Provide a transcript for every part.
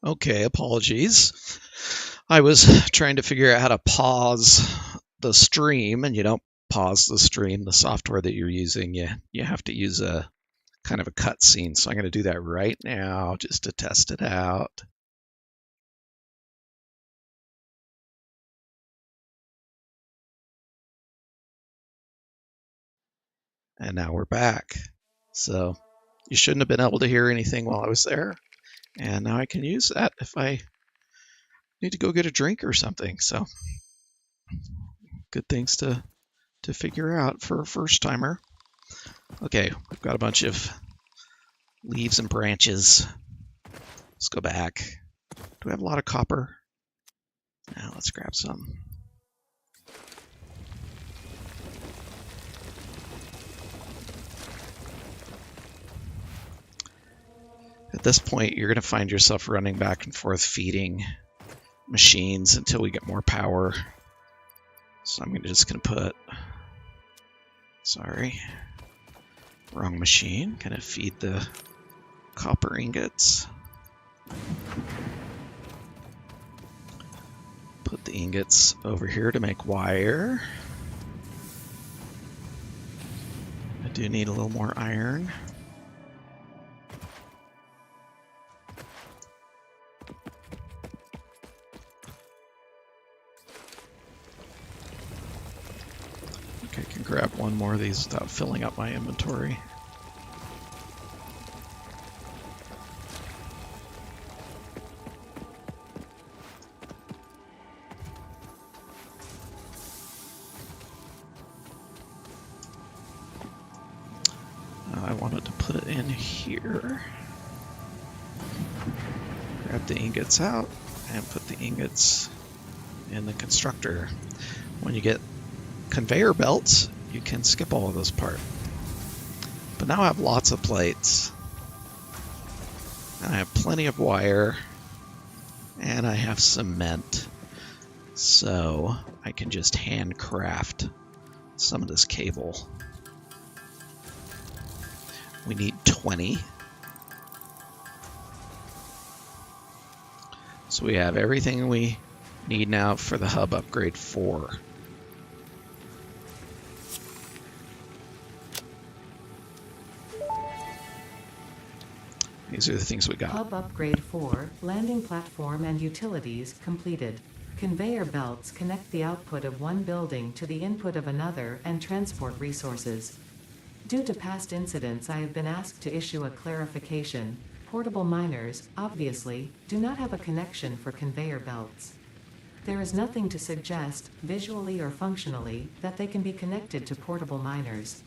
Okay, apologies. I was trying to figure out how to pause the stream, and you don't pause the stream. The software that you're using, you have to use a kind of a cutscene. So I'm going to do that right now just to test it out. And now we're back. So you shouldn't have been able to hear anything while I was there. And now I can use that if I need to go get a drink or something. So good things to figure out for a first timer. Okay, we've got a bunch of leaves and branches. Let's go back. Do we have a lot of copper? Now let's grab some. At this point, you're going to find yourself running back and forth feeding machines until we get more power. So I'm just going to put, sorry, wrong machine. Going to feed the copper ingots. Put the ingots over here to make wire. I do need a little more iron. I can grab one more of these without filling up my inventory. I wanted to put it in here. Grab the ingots out and put the ingots in the constructor. When you get conveyor belts, you can skip all of this part. But now I have lots of plates. And I have plenty of wire. And I have cement. So I can just handcraft some of this cable. We need 20. So we have everything we need now for the hub upgrade 4. These are the things we got. Hub upgrade 4, landing platform and utilities completed. Conveyor belts connect the output of one building to the input of another and transport resources. Due to past incidents, I have been asked to issue a clarification. Portable miners, obviously, do not have a connection for conveyor belts. There is nothing to suggest, visually or functionally, that they can be connected to portable miners.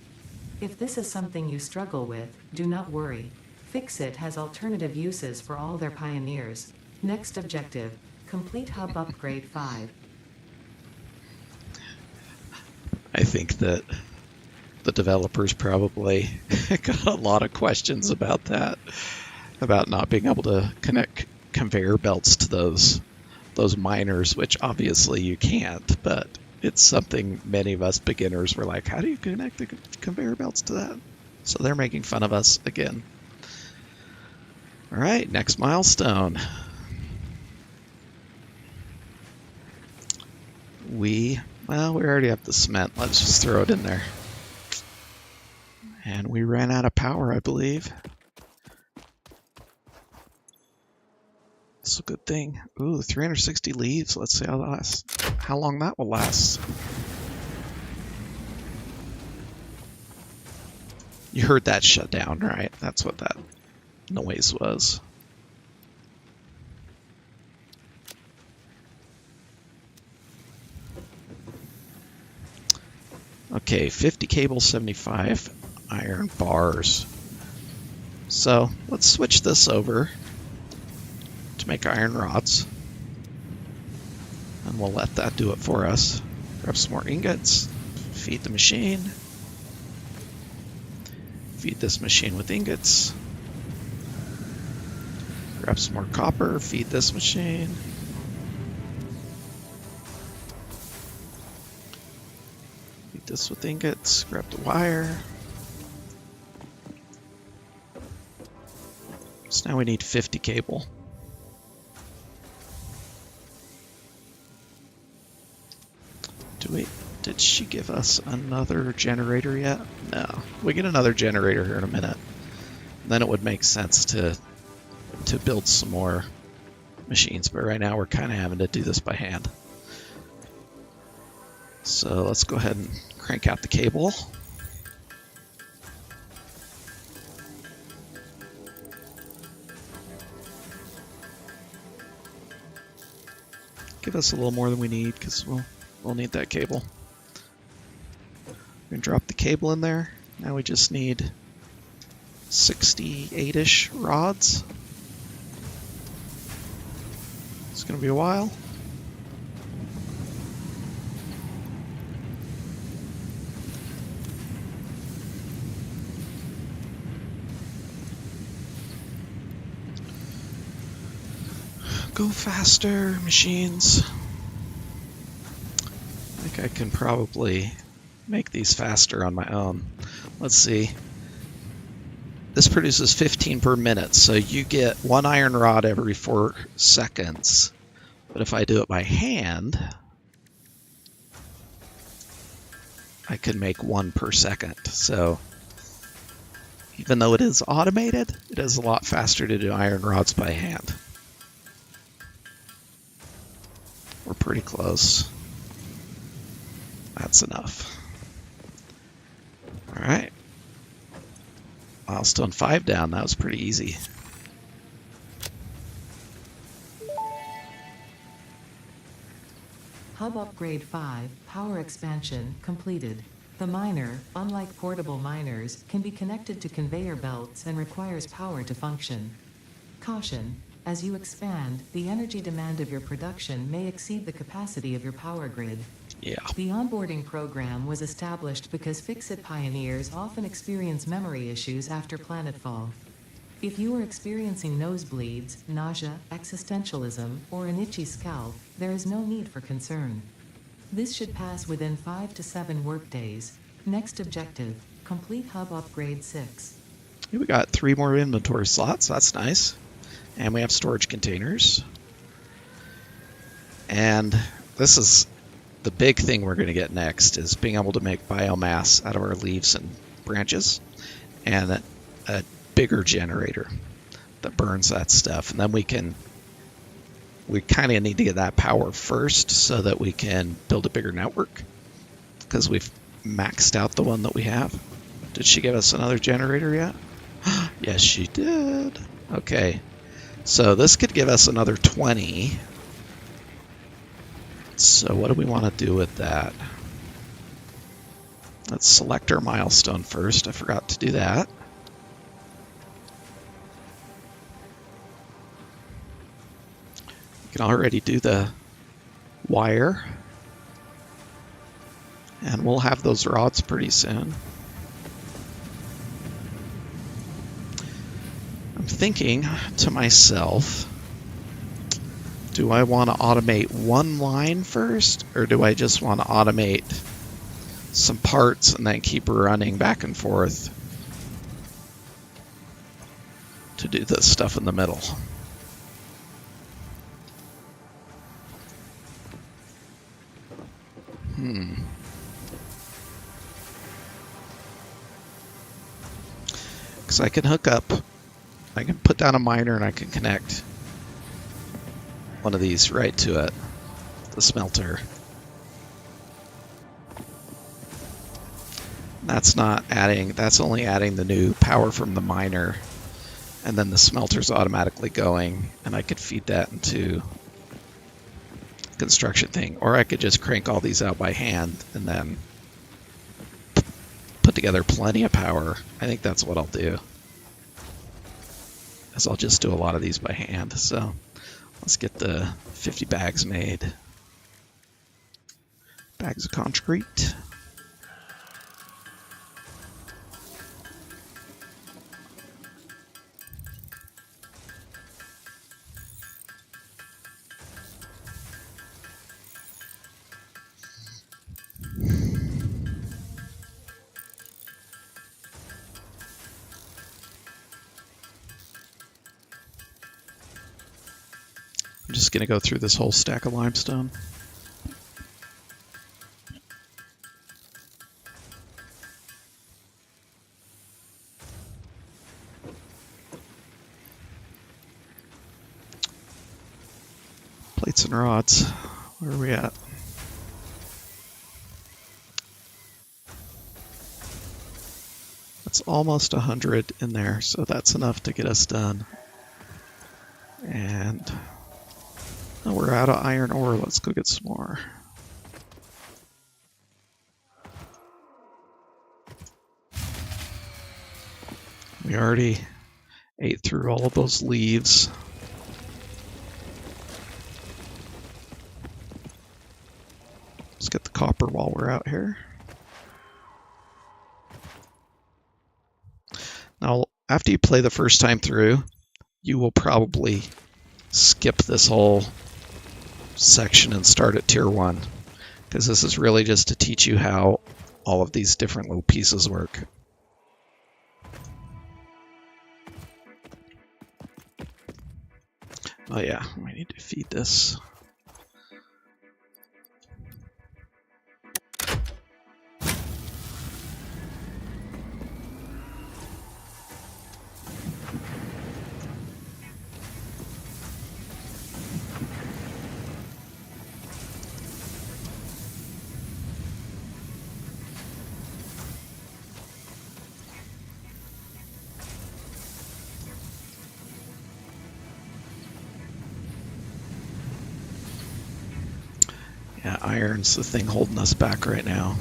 If this is something you struggle with, do not worry. Fixit has alternative uses for all their pioneers. Next objective, complete hub upgrade 5. I think that the developers probably got a lot of questions about that, about not being able to connect conveyor belts to those miners, which obviously you can't, but it's something many of us beginners were like, how do you connect the conveyor belts to that? So they're making fun of us again. All right, next milestone. We already have the cement. Let's just throw it in there. And we ran out of power, I believe. It's a good thing. Ooh, 360 leaves. Let's see how long that will last. You heard that shut down, right? That's what that noise was. Okay, 50 cable, 75 iron bars. So let's switch this over to make iron rods. And we'll let that do it for us. Grab some more ingots, feed the machine. Feed this machine with ingots. Grab some more copper, feed this machine. Feed this with ingots, grab the wire. So now we need 50 cable. Did she give us another generator yet? No. We get another generator here in a minute. Then it would make sense to build some more machines, but right now we're kind of having to do this by hand. So let's go ahead and crank out the cable. Give us a little more than we need because we'll need that cable. We're gonna drop the cable in there. Now we just need 68-ish rods. It's gonna be a while. Go faster, machines. I think I can probably make these faster on my own. Let's see. This produces 15 per minute, so you get 1 iron rod every 4 seconds. But if I do it by hand, I can make 1 per second. So even though it is automated, it is a lot faster to do iron rods by hand. We're pretty close. That's enough. All right. Milestone 5 down. That was pretty easy. Hub Upgrade 5, Power Expansion, completed. The miner, unlike portable miners, can be connected to conveyor belts and requires power to function. Caution: as you expand, the energy demand of your production may exceed the capacity of your power grid. Yeah. The onboarding program was established because Fix-It pioneers often experience memory issues after planetfall. If you are experiencing nosebleeds, nausea, existentialism, or an itchy scalp, there is no need for concern. This should pass within 5 to 7 workdays. Next objective: complete Hub Upgrade 6. We got 3 more inventory slots. That's nice. And we have storage containers. And this is the big thing we're going to get next, is being able to make biomass out of our leaves and branches, and a bigger generator that burns that stuff. And then we kind of need to get that power first so that we can build a bigger network, because we've maxed out the one that we have. Did she give us another generator yet? Yes, she did. Okay. So this could give us another 20. So what do we want to do with that? Let's select our milestone first. I forgot to do that. We can already do the wire. And we'll have those rods pretty soon. I'm thinking to myself, do I want to automate one line first, or do I just want to automate some parts and then keep running back and forth to do the stuff in the middle? Because I can hook up, I can put down a miner and I can connect one of these right to it, the smelter. That's not adding, that's only adding the new power from the miner, and then the smelter's automatically going, and I could feed that into construction thing. Or I could just crank all these out by hand and then put together plenty of power. I think that's what I'll do, is I'll just do a lot of these by hand. So let's get the 50 bags made. Bags of concrete. I'm just going to go through this whole stack of limestone. plates and rods. Where are we at? That's almost 100 in there, so that's enough to get us done. And oh, we're out of iron ore. Let's go get some more. We already ate through all of those leaves. Let's get the copper while we're out here. Now, after you play the first time through, you will probably skip this whole section and start at tier 1, because this is really just to teach you how all of these different little pieces work. Oh yeah, we need to feed this. Yeah, iron's the thing holding us back right now.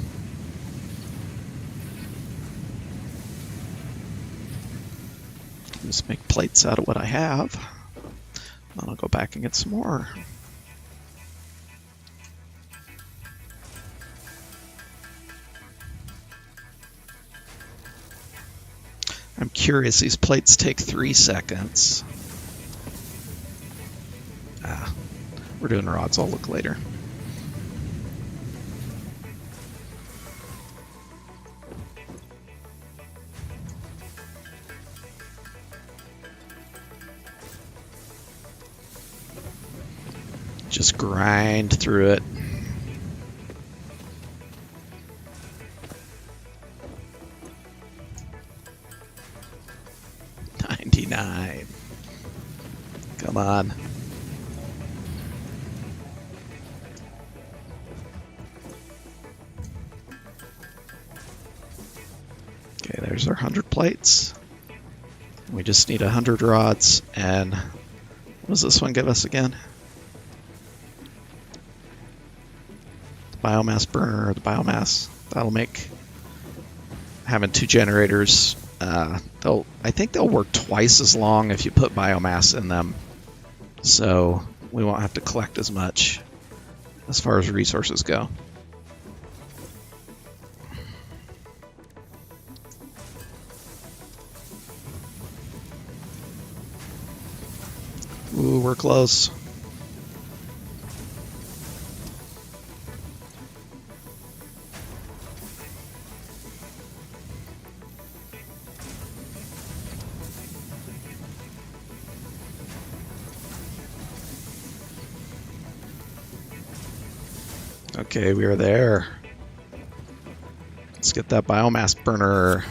Just make plates out of what I have. Then I'll go back and get some more. I'm curious, these plates take 3 seconds. We're doing rods, I'll look later. Just grind through it. $99. Come on. Okay, there's our 100 plates. We just need 100 rods, and what does this one give us again? Biomass burner, or the biomass. That'll make having 2 generators. I think they'll work twice as long if you put biomass in them. So we won't have to collect as much as far as resources go. Ooh, we're close. Okay, we are there. Let's get that biomass burner.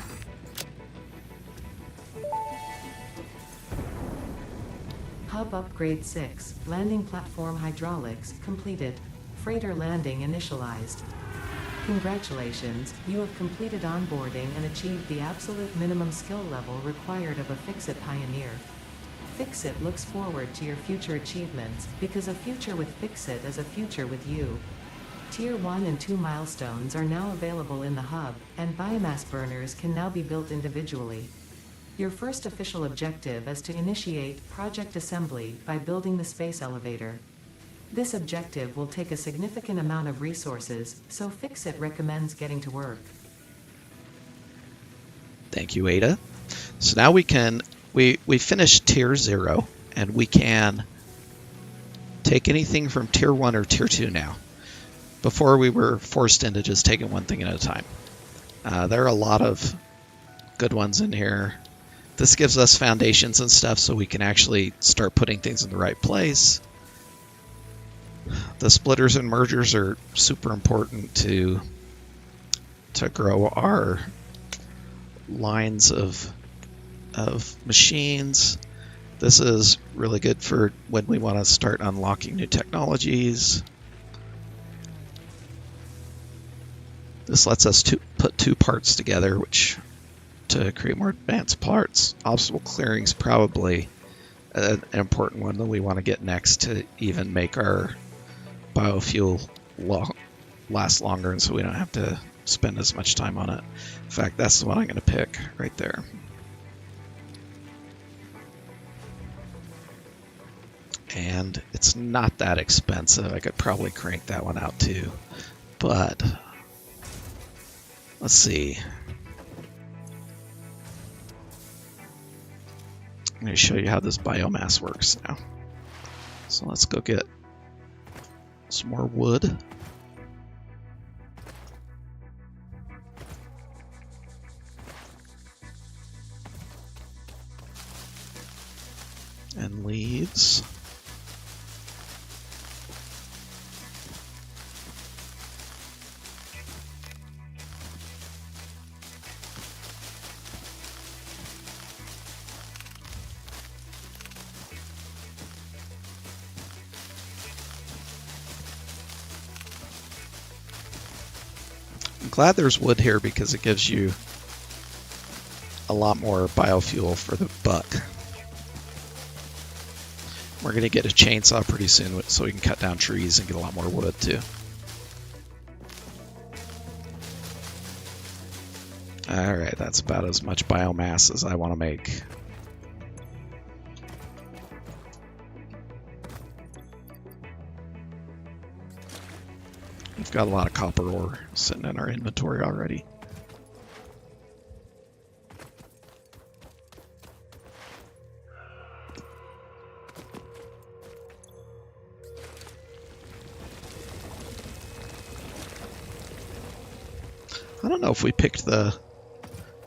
Hub upgrade 6, landing platform hydraulics completed. Freighter landing initialized. Congratulations, you have completed onboarding and achieved the absolute minimum skill level required of a Fix-It pioneer. Fix-It looks forward to your future achievements, because a future with Fix-It is a future with you. Tier 1 and 2 milestones are now available in the hub, and biomass burners can now be built individually. Your first official objective is to initiate project assembly by building the space elevator. This objective will take a significant amount of resources, so Fix-It recommends getting to work. Thank you, Ada. So now we finished tier 0, and we can take anything from tier 1 or tier 2 now. Before we were forced into just taking one thing at a time. There are a lot of good ones in here. This gives us foundations and stuff so we can actually start putting things in the right place. The splitters and mergers are super important to grow our lines of machines. This is really good for when we want to start unlocking new technologies. This lets us put two parts together, which to create more advanced parts. Obstacle clearing is probably an important one that we want to get next to even make our biofuel last longer, and so we don't have to spend as much time on it. In fact, that's the one I'm going to pick right there. And it's not that expensive. I could probably crank that one out too. But let's see. I'm going to show you how this biomass works now. So let's go get some more wood. And leaves. I'm glad there's wood here because it gives you a lot more biofuel for the buck. We're going to get a chainsaw pretty soon so we can cut down trees and get a lot more wood too. Alright, that's about as much biomass as I want to make. We've got a lot of copper ore sitting in our inventory already. I don't know if we picked the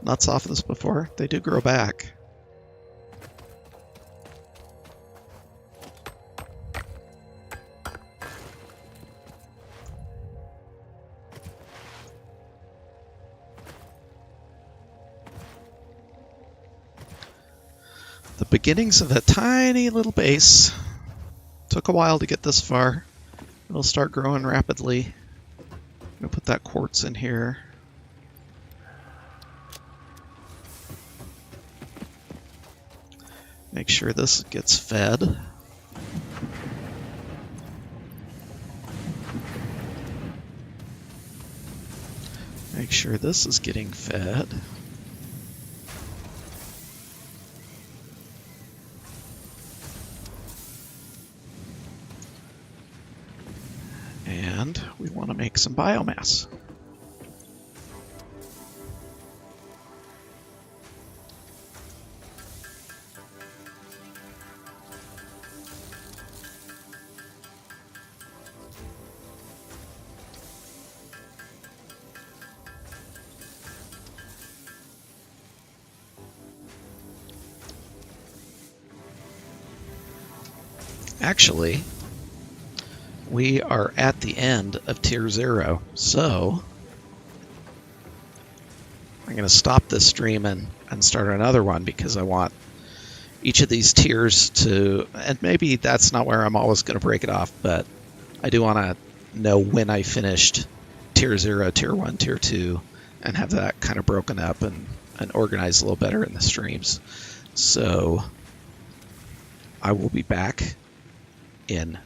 nuts off this before. They do grow back. The beginnings of a tiny little base. Took a while to get this far. It'll start growing rapidly. I'm going to put that quartz in here. Make sure this gets fed. Make sure this is getting fed. And we want to make some biomass. Actually, we are at the end of tier 0, so I'm going to stop this stream and start another one because I want each of these tiers to, and maybe that's not where I'm always going to break it off, but I do want to know when I finished tier 0, tier 1, tier 2, and have that kind of broken up and organized a little better in the streams. So I will be back in